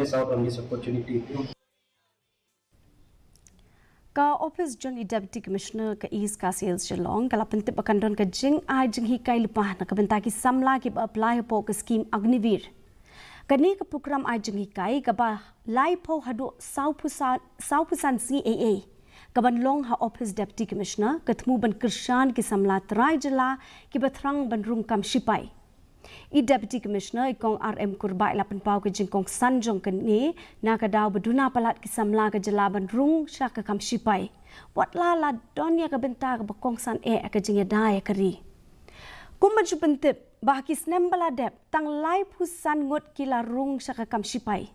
miss out on this opportunity. Ka office Joint Deputy Commissioner ka East Khasi Shillong kala pentip akandon ka Jingai Jinghikai Lypa na kabenta ki samla ki apply po ka scheme Agniveer. Kani ka program ay Jinghikai ka ba Lypa hadu saupusan CAA. Kaban long ha office Deputy Commissioner katmu ban kirshan ki samla trai jala ki batrang ban rung kam shipai. Deputy Commissioner ikong RM kurba ilapan pau ke jingkong sanjong kini na kadaw beduna palat ki samla ke jalaban rung sya ka kam shipai. Watla la donya ka Bynta ka bakong san ka jingedai kari. Kumaju pentip bahki snembala dep tang lai pusan ngot kila rung sya ka kam shipai.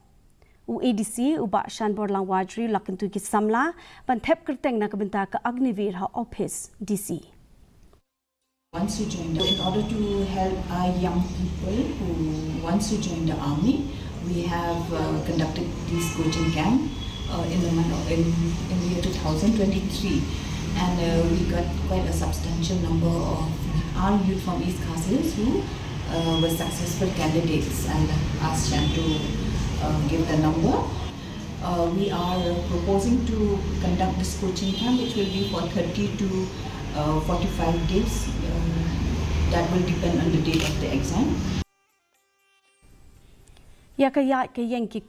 UADC uba shan borlang wajri lakentu ki samla ban thep kerteng na ka Bynta ka Agniveer ha office DC. Once you join, in order to help our young people who wants to join the army, we have conducted this coaching camp in the year 2023, and we got quite a substantial number of our youth from East Khasi who were successful candidates, and asked them to give the number. We are proposing to conduct this coaching camp, which will be for 30 to 45 days. That will depend on the date of the exam. Ya kaya ke yang ki